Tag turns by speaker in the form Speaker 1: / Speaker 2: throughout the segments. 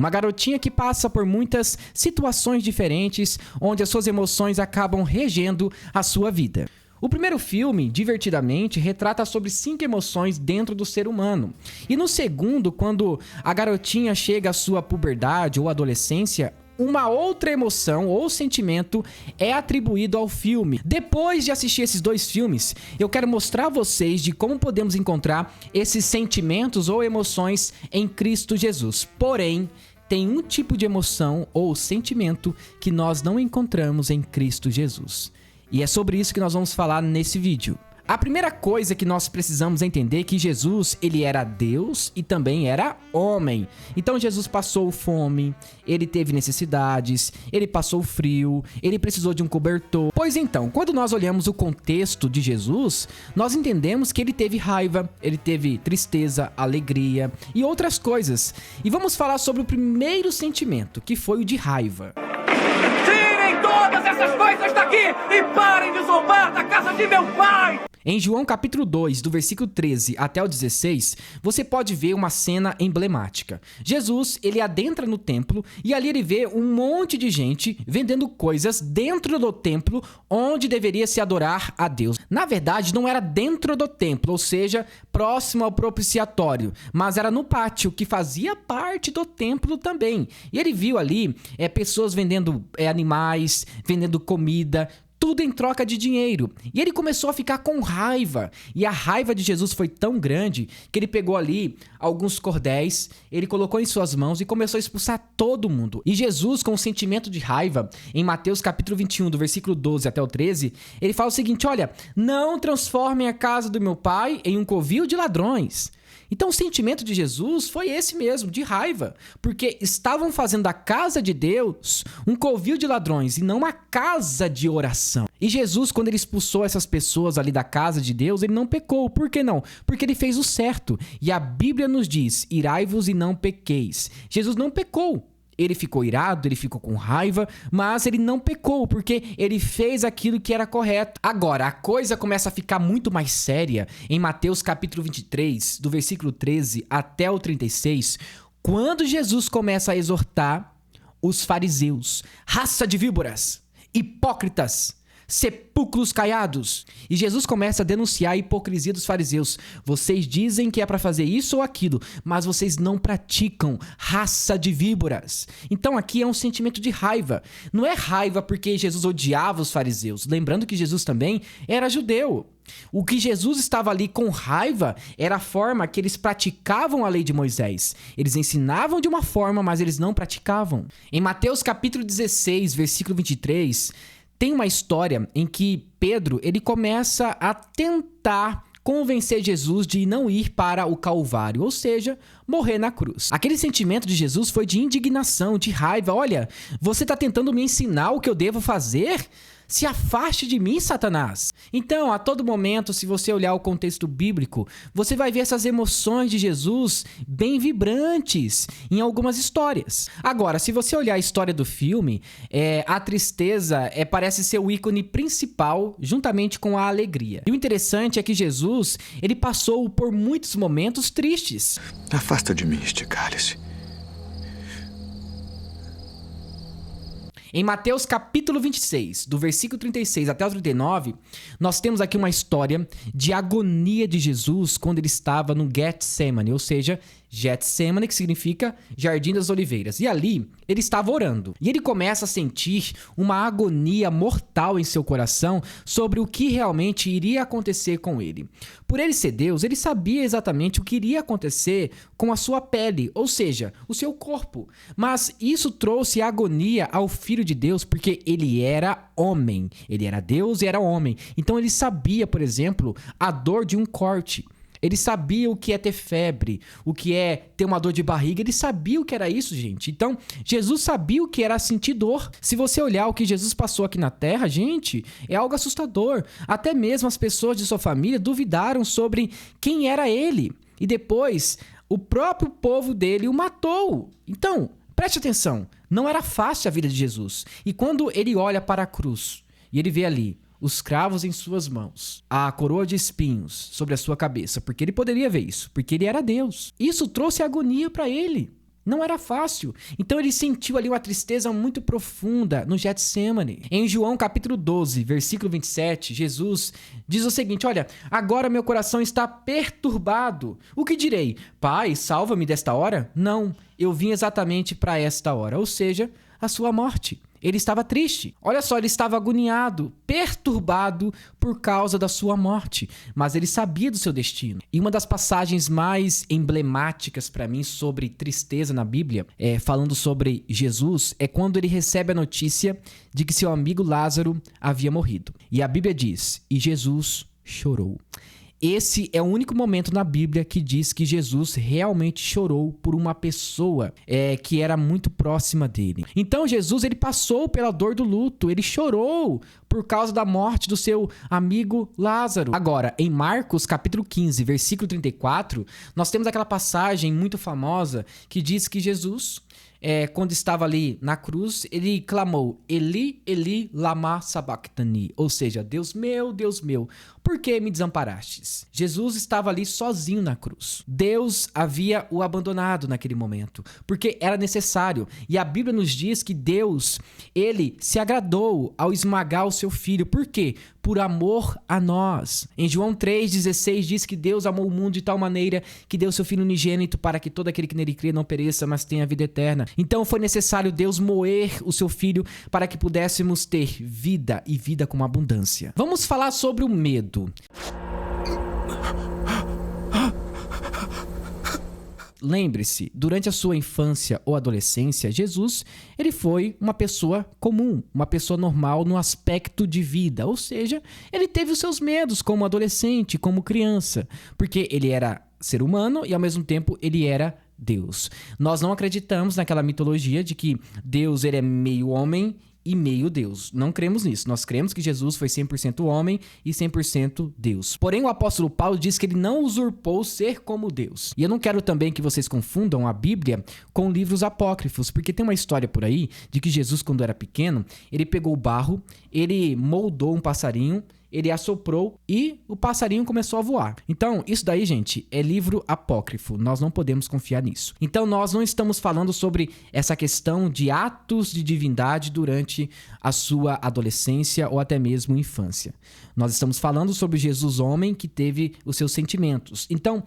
Speaker 1: Uma garotinha que passa por muitas situações diferentes, onde as suas emoções acabam regendo a sua vida. O primeiro filme, divertidamente, retrata sobre 5 emoções dentro do ser humano. E no segundo, quando a garotinha chega à sua puberdade ou adolescência, uma outra emoção ou sentimento é atribuído ao filme. Depois de assistir esses 2 filmes, eu quero mostrar a vocês de como podemos encontrar esses sentimentos ou emoções em Cristo Jesus. Porém, tem um tipo de emoção ou sentimento que nós não encontramos em Cristo Jesus. E é sobre isso que nós vamos falar nesse vídeo. A primeira coisa que nós precisamos entender é que Jesus, ele era Deus e também era homem. Então Jesus passou fome, ele teve necessidades, ele passou frio, ele precisou de um cobertor. Pois então, quando nós olhamos o contexto de Jesus, nós entendemos que ele teve raiva, ele teve tristeza, alegria e outras coisas. E vamos falar sobre o primeiro sentimento, que foi o de raiva.
Speaker 2: Tirem todas essas coisas daqui e parem de zombar da casa de meu pai!
Speaker 1: Em João capítulo 2, do versículo 13 até o 16, você pode ver uma cena emblemática. Jesus, ele adentra no templo e ali ele vê um monte de gente vendendo coisas dentro do templo onde deveria se adorar a Deus. Na verdade, não era dentro do templo, ou seja, próximo ao propiciatório, mas era no pátio, que fazia parte do templo também. E ele viu ali pessoas vendendo animais, vendendo comida, tudo em troca de dinheiro. E ele começou a ficar com raiva. E a raiva de Jesus foi tão grande que ele pegou ali alguns cordéis, ele colocou em suas mãos e começou a expulsar todo mundo. E Jesus, com um sentimento de raiva, em Mateus capítulo 21, do versículo 12 até o 13, ele fala o seguinte: olha, não transformem a casa do meu pai em um covil de ladrões. Então o sentimento de Jesus foi esse mesmo, de raiva, porque estavam fazendo da casa de Deus um covil de ladrões e não uma casa de oração. E Jesus, quando ele expulsou essas pessoas ali da casa de Deus, ele não pecou. Por que não? Porque ele fez o certo. E a Bíblia nos diz: irai-vos e não pequeis. Jesus não pecou. Ele ficou irado, ele ficou com raiva, mas ele não pecou, porque ele fez aquilo que era correto. Agora, a coisa começa a ficar muito mais séria em Mateus capítulo 23, do versículo 13 até o 36, quando Jesus começa a exortar os fariseus: raça de víboras, hipócritas, sepulcros caiados. E Jesus começa a denunciar a hipocrisia dos fariseus. Vocês dizem que é para fazer isso ou aquilo, mas vocês não praticam, raça de víboras. Então aqui é um sentimento de raiva. Não é raiva porque Jesus odiava os fariseus. Lembrando que Jesus também era judeu. O que Jesus estava ali com raiva era a forma que eles praticavam a lei de Moisés. Eles ensinavam de uma forma, mas eles não praticavam. Em Mateus capítulo 16, versículo 23... tem uma história em que Pedro, ele começa a tentar convencer Jesus de não ir para o Calvário, ou seja, morrer na cruz. Aquele sentimento de Jesus foi de indignação, de raiva. Olha, você está tentando me ensinar o que eu devo fazer? Se afaste de mim, Satanás. Então, a todo momento, se você olhar o contexto bíblico, você vai ver essas emoções de Jesus bem vibrantes em algumas histórias. Agora, se você olhar a história do filme, a tristeza parece ser o ícone principal, juntamente com a alegria. E o interessante é que Jesus, ele passou por muitos momentos tristes.
Speaker 3: Afasta de mim este cálice.
Speaker 1: Em Mateus capítulo 26, do versículo 36 até o 39, nós temos aqui uma história de agonia de Jesus quando ele estava no Getsemane, ou seja, Getsemane, que significa Jardim das Oliveiras. E ali, ele estava orando. E ele começa a sentir uma agonia mortal em seu coração sobre o que realmente iria acontecer com ele. Por ele ser Deus, ele sabia exatamente o que iria acontecer com a sua pele, ou seja, o seu corpo. Mas isso trouxe agonia ao Filho de Deus porque ele era homem. Ele era Deus e era homem. Então ele sabia, por exemplo, a dor de um corte. Ele sabia o que é ter febre, o que é ter uma dor de barriga. Ele sabia o que era isso, gente. Então, Jesus sabia o que era sentir dor. Se você olhar o que Jesus passou aqui na Terra, gente, é algo assustador. Até mesmo as pessoas de sua família duvidaram sobre quem era ele. E depois, o próprio povo dele o matou. Então, preste atenção. Não era fácil a vida de Jesus. E quando ele olha para a cruz e ele vê ali os cravos em suas mãos, a coroa de espinhos sobre a sua cabeça, porque ele poderia ver isso, porque ele era Deus. Isso trouxe agonia para ele. Não era fácil. Então ele sentiu ali uma tristeza muito profunda no Getsemane. Em João capítulo 12, versículo 27, Jesus diz o seguinte: olha, agora meu coração está perturbado. O que direi? Pai, salva-me desta hora? Não, eu vim exatamente para esta hora, ou seja, a sua morte. Ele estava triste. Olha só, ele estava agoniado, perturbado por causa da sua morte. Mas ele sabia do seu destino. E uma das passagens mais emblemáticas para mim sobre tristeza na Bíblia, falando sobre Jesus, é quando ele recebe a notícia de que seu amigo Lázaro havia morrido. E a Bíblia diz: e Jesus chorou. Esse é o único momento na Bíblia que diz que Jesus realmente chorou por uma pessoa que era muito próxima dele. Então Jesus, ele passou pela dor do luto, ele chorou por causa da morte do seu amigo Lázaro. Agora, em Marcos capítulo 15, versículo 34, nós temos aquela passagem muito famosa que diz que Jesus, quando estava ali na cruz, ele clamou: Eli, Eli, lama sabachthani, ou seja, Deus meu, por que me desamparastes? Jesus estava ali sozinho na cruz. Deus havia o abandonado naquele momento, porque era necessário. E a Bíblia nos diz que Deus, ele se agradou ao esmagar o seu filho. Por quê? Por amor a nós. Em João 3,16 diz que Deus amou o mundo de tal maneira que deu seu filho unigênito para que todo aquele que nele crê não pereça, mas tenha vida eterna. Então foi necessário Deus moer o seu filho para que pudéssemos ter vida e vida com abundância. Vamos falar sobre o medo. Lembre-se, durante a sua infância ou adolescência, Jesus, ele foi uma pessoa comum, uma pessoa normal no aspecto de vida, ou seja, ele teve os seus medos como adolescente, como criança, porque ele era ser humano e ao mesmo tempo ele era Deus. Nós não acreditamos naquela mitologia de que Deus ele é meio homem e meio Deus. Não cremos nisso. Nós cremos que Jesus foi 100% homem e 100% Deus. Porém, o apóstolo Paulo diz que ele não usurpou ser como Deus. E eu não quero também que vocês confundam a Bíblia com livros apócrifos, porque tem uma história por aí de que Jesus, quando era pequeno, ele pegou barro, ele moldou um passarinho, ele assoprou e o passarinho começou a voar. Então, isso daí, gente, é livro apócrifo. Nós não podemos confiar nisso. Então, nós não estamos falando sobre essa questão de atos de divindade durante a sua adolescência ou até mesmo infância. Nós estamos falando sobre Jesus homem que teve os seus sentimentos. Então,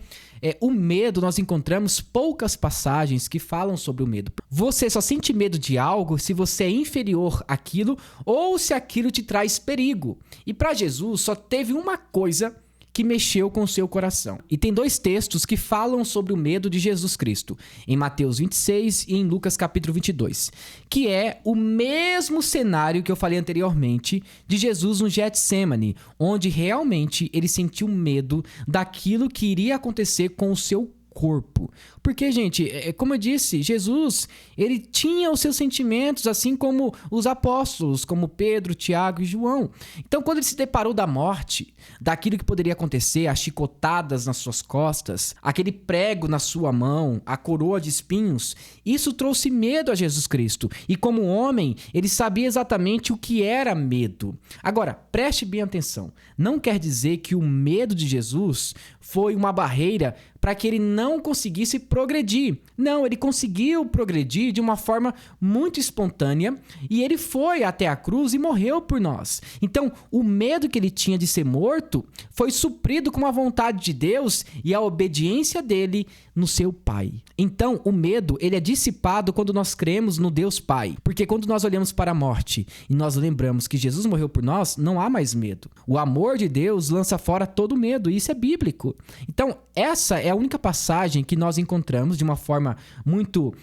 Speaker 1: o medo, nós encontramos poucas passagens que falam sobre o medo. Você só sente medo de algo se você é inferior àquilo ou se aquilo te traz perigo. E para Jesus só teve uma coisa que mexeu com o seu coração. E tem dois textos que falam sobre o medo de Jesus Cristo, em Mateus 26 e em Lucas capítulo 22, que é o mesmo cenário que eu falei anteriormente de Jesus no Getsemane, onde realmente ele sentiu medo daquilo que iria acontecer com o seu corpo. Porque, gente, como eu disse, Jesus, ele tinha os seus sentimentos, assim como os apóstolos, como Pedro, Tiago e João. Então, quando ele se deparou da morte, daquilo que poderia acontecer, as chicotadas nas suas costas, aquele prego na sua mão, a coroa de espinhos, isso trouxe medo a Jesus Cristo. E como homem, ele sabia exatamente o que era medo. Agora, preste bem atenção. Não quer dizer que o medo de Jesus foi uma barreira para que ele não conseguisse progredir. Não, ele conseguiu progredir de uma forma muito espontânea e ele foi até a cruz e morreu por nós. Então, o medo que ele tinha de ser morto foi suprido com a vontade de Deus e a obediência dele no seu Pai. Então, o medo, ele é dissipado quando nós cremos no Deus Pai. Porque quando nós olhamos para a morte e nós lembramos que Jesus morreu por nós, não há mais medo. O amor de Deus lança fora todo medo, e isso é bíblico. Então, essa é a única passagem que nós encontramos de uma forma muito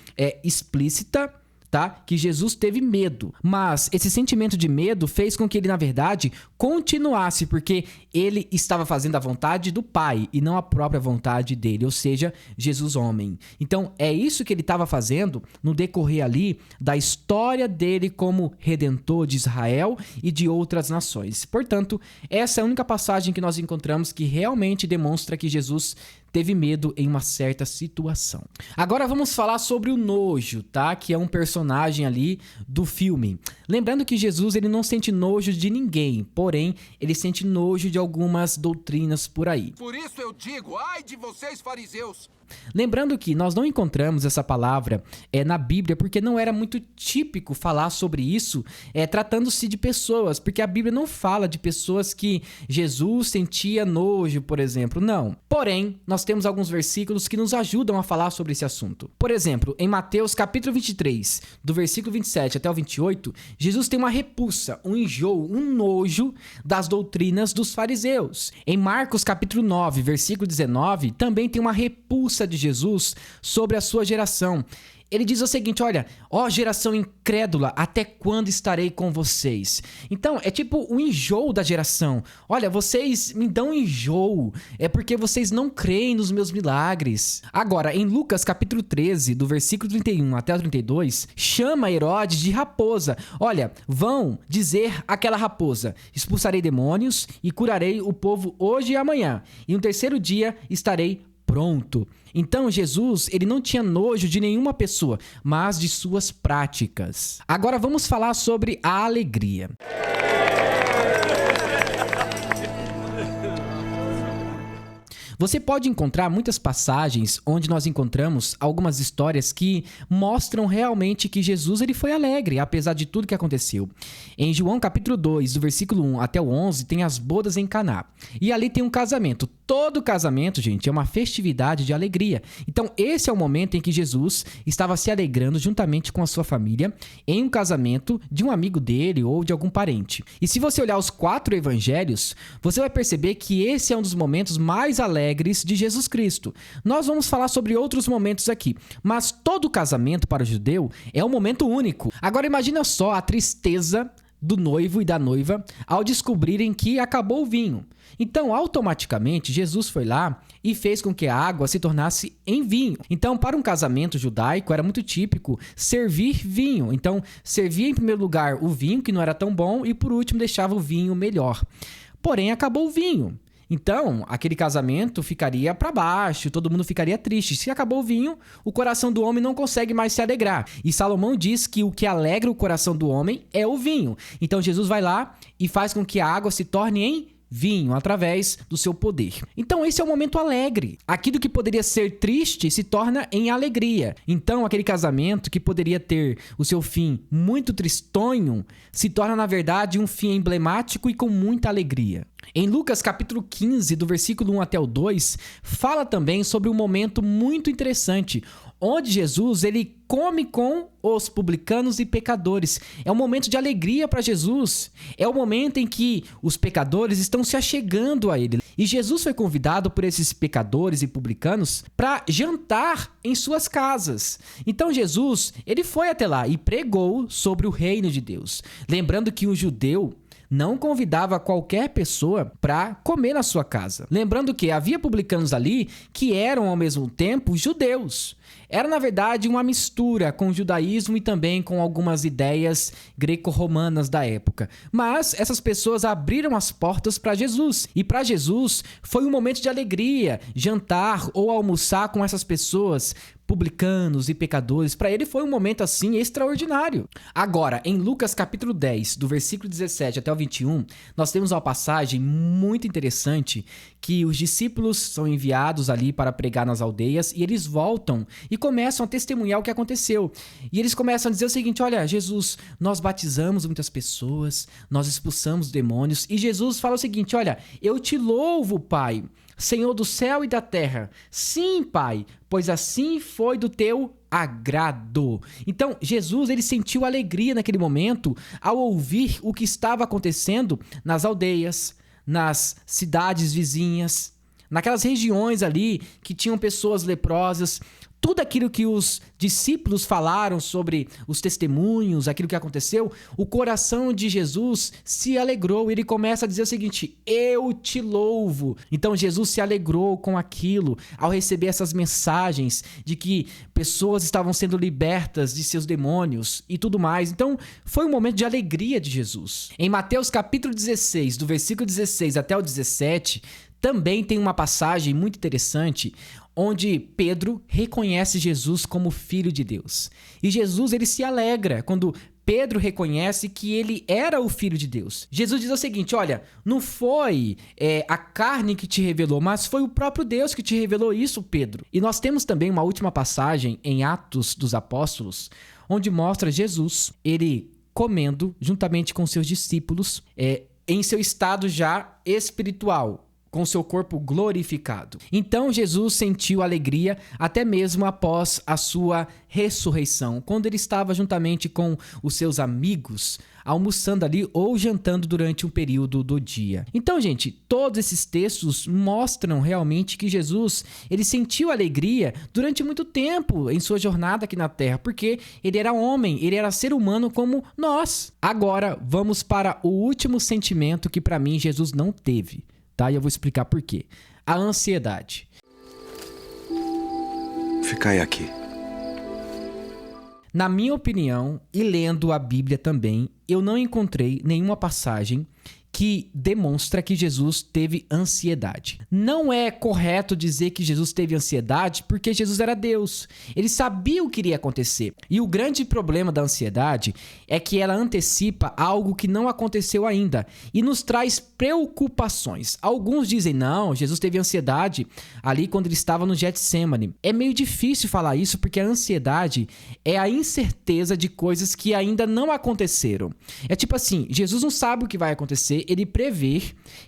Speaker 1: explícita, tá? Que Jesus teve medo, mas esse sentimento de medo fez com que ele, na verdade, continuasse, porque ele estava fazendo a vontade do Pai e não a própria vontade dele, ou seja, Jesus homem. Então, é isso que ele estava fazendo no decorrer ali da história dele como Redentor de Israel e de outras nações. Portanto, essa é a única passagem que nós encontramos que realmente demonstra que Jesus teve medo em uma certa situação. Agora vamos falar sobre o nojo, tá? Que é um personagem ali do filme. Lembrando que Jesus, ele não sente nojo de ninguém, porém, ele sente nojo de algumas doutrinas por aí.
Speaker 4: Por isso eu digo, ai de vocês fariseus!
Speaker 1: Lembrando que nós não encontramos essa palavra na Bíblia porque não era muito típico falar sobre isso tratando-se de pessoas, porque a Bíblia não fala de pessoas que Jesus sentia nojo, por exemplo, não. Porém, nós temos alguns versículos que nos ajudam a falar sobre esse assunto. Por exemplo, em Mateus capítulo 23, do versículo 27 até o 28, Jesus tem uma repulsa, um enjoo, um nojo das doutrinas dos fariseus. Em Marcos capítulo 9, versículo 19, também tem uma repulsa de Jesus sobre a sua geração. Ele diz o seguinte, olha, ó geração incrédula, até quando estarei com vocês? Então, é tipo o enjoo da geração. Olha, vocês me dão enjoo, é porque vocês não creem nos meus milagres. Agora, em Lucas capítulo 13, do versículo 31 até o 32, chama Herodes de raposa. Olha, vão dizer àquela raposa, expulsarei demônios e curarei o povo hoje e amanhã, e no terceiro dia estarei pronto. Então Jesus, ele não tinha nojo de nenhuma pessoa, mas de suas práticas. Agora vamos falar sobre a alegria. Você pode encontrar muitas passagens onde nós encontramos algumas histórias que mostram realmente que Jesus ele foi alegre, apesar de tudo que aconteceu. Em João capítulo 2, do versículo 1 até o 11, tem as bodas em Caná. E ali tem um casamento. Todo casamento, gente, é uma festividade de alegria. Então, esse é o momento em que Jesus estava se alegrando juntamente com a sua família em um casamento de um amigo dele ou de algum parente. E se você olhar os 4 evangelhos, você vai perceber que esse é um dos momentos mais alegres de Jesus Cristo. Nós vamos falar sobre outros momentos aqui, mas todo casamento para o judeu é um momento único. Agora imagina só a tristeza do noivo e da noiva ao descobrirem que acabou o vinho. Então, automaticamente, Jesus foi lá e fez com que a água se tornasse em vinho. Então, para um casamento judaico, era muito típico servir vinho. Então, servia em primeiro lugar o vinho, que não era tão bom, e por último deixava o vinho melhor. Porém, acabou o vinho. Então, aquele casamento ficaria para baixo, todo mundo ficaria triste. Se acabou o vinho, o coração do homem não consegue mais se alegrar. E Salomão diz que o que alegra o coração do homem é o vinho. Então, Jesus vai lá e faz com que a água se torne em vinho, através do seu poder. Então esse é um momento alegre. Aquilo que poderia ser triste se torna em alegria. Então aquele casamento que poderia ter o seu fim muito tristonho se torna na verdade um fim emblemático e com muita alegria. Em Lucas capítulo 15, do versículo 1 até o 2, fala também sobre um momento muito interessante, onde Jesus ele come com os publicanos e pecadores. É um momento de alegria para Jesus. É o momento em que os pecadores estão se achegando a ele. E Jesus foi convidado por esses pecadores e publicanos para jantar em suas casas. Então Jesus, ele foi até lá e pregou sobre o reino de Deus. Lembrando que o judeu não convidava qualquer pessoa para comer na sua casa. Lembrando que havia publicanos ali que eram ao mesmo tempo judeus. Era, na verdade, uma mistura com o judaísmo e também com algumas ideias greco-romanas da época. Mas essas pessoas abriram as portas para Jesus. E para Jesus foi um momento de alegria, jantar ou almoçar com essas pessoas, publicanos e pecadores. Para ele foi um momento assim extraordinário. Agora, em Lucas capítulo 10, do versículo 17 até o 21, nós temos uma passagem muito interessante que os discípulos são enviados ali para pregar nas aldeias e eles voltam e começam a testemunhar o que aconteceu. E eles começam a dizer o seguinte: olha, Jesus, nós batizamos muitas pessoas, nós expulsamos demônios. E Jesus fala o seguinte: olha, eu te louvo, Pai, Senhor do céu e da terra. Sim, Pai, pois assim foi do teu agrado. Então, Jesus, ele sentiu alegria naquele momento ao ouvir o que estava acontecendo nas aldeias, nas cidades vizinhas, naquelas regiões ali que tinham pessoas leprosas. Tudo aquilo que os discípulos falaram sobre os testemunhos, aquilo que aconteceu, o coração de Jesus se alegrou. Ele começa a dizer o seguinte: eu te louvo. Então Jesus se alegrou com aquilo ao receber essas mensagens de que pessoas estavam sendo libertas de seus demônios e tudo mais. Então foi um momento de alegria de Jesus. Em Mateus capítulo 16, do versículo 16 até o 17, Também tem uma passagem muito interessante onde Pedro reconhece Jesus como filho de Deus. E Jesus, ele se alegra quando Pedro reconhece que ele era o filho de Deus. Jesus diz o seguinte: olha, não foi a carne que te revelou, mas foi o próprio Deus que te revelou isso, Pedro. E nós temos também uma última passagem em Atos dos Apóstolos, onde mostra Jesus, ele comendo juntamente com seus discípulos, em seu estado já espiritual, com seu corpo glorificado. Então Jesus sentiu alegria até mesmo após a sua ressurreição, quando ele estava juntamente com os seus amigos, almoçando ali ou jantando durante um período do dia. Então, gente, todos esses textos mostram realmente que Jesus, ele sentiu alegria durante muito tempo em sua jornada aqui na Terra, porque ele era homem, ele era ser humano como nós. Agora, vamos para o último sentimento que para mim Jesus não teve. Tá? E eu vou explicar por quê. A ansiedade.
Speaker 3: Ficai aqui.
Speaker 1: Na minha opinião, e lendo a Bíblia também, eu não encontrei nenhuma passagem que demonstra que Jesus teve ansiedade. Não é correto dizer que Jesus teve ansiedade porque Jesus era Deus. Ele sabia o que iria acontecer. E o grande problema da ansiedade é que ela antecipa algo que não aconteceu ainda e nos traz preocupações. Alguns dizem, não, Jesus teve ansiedade ali quando ele estava no Getsemane. É meio difícil falar isso porque a ansiedade é a incerteza de coisas que ainda não aconteceram. É tipo assim, Jesus não sabe o que vai acontecer, ele prevê.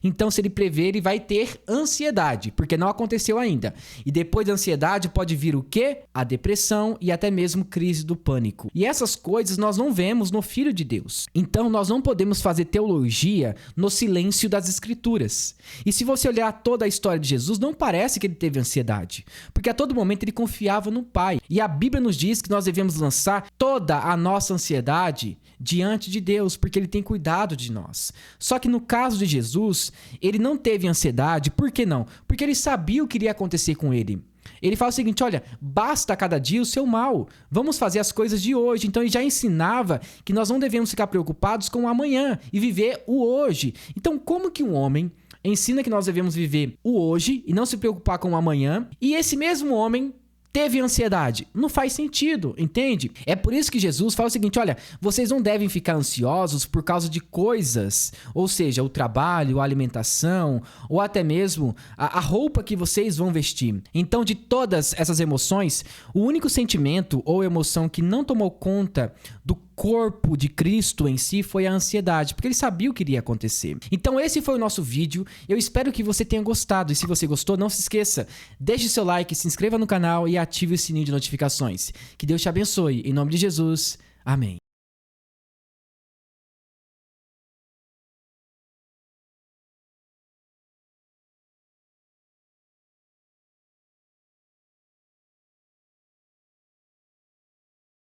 Speaker 1: Então, se ele prevê, ele vai ter ansiedade, porque não aconteceu ainda. E depois da ansiedade pode vir o quê? A depressão e até mesmo crise do pânico. E essas coisas nós não vemos no Filho de Deus. Então, nós não podemos fazer teologia no silêncio das Escrituras. E se você olhar toda a história de Jesus, não parece que ele teve ansiedade, porque a todo momento ele confiava no Pai. E a Bíblia nos diz que nós devemos lançar toda a nossa ansiedade diante de Deus, porque ele tem cuidado de nós. Só que no caso de Jesus, ele não teve ansiedade. Por que não? Porque ele sabia o que iria acontecer com ele. Ele fala o seguinte, olha, basta cada dia o seu mal. Vamos fazer as coisas de hoje. Então ele já ensinava que nós não devemos ficar preocupados com o amanhã e viver o hoje. Então como que um homem ensina que nós devemos viver o hoje e não se preocupar com o amanhã, e esse mesmo homem teve ansiedade? Não faz sentido, entende? É por isso que Jesus fala o seguinte, olha, vocês não devem ficar ansiosos por causa de coisas, ou seja, o trabalho, a alimentação, ou até mesmo a roupa que vocês vão vestir. Então, de todas essas emoções, o único sentimento ou emoção que não tomou conta do corpo de Cristo em si foi a ansiedade, porque ele sabia o que iria acontecer. Então esse foi o nosso vídeo, eu espero que você tenha gostado, e se você gostou, não se esqueça, deixe seu like, se inscreva no canal e ative o sininho de notificações. Que Deus te abençoe, em nome de Jesus, amém.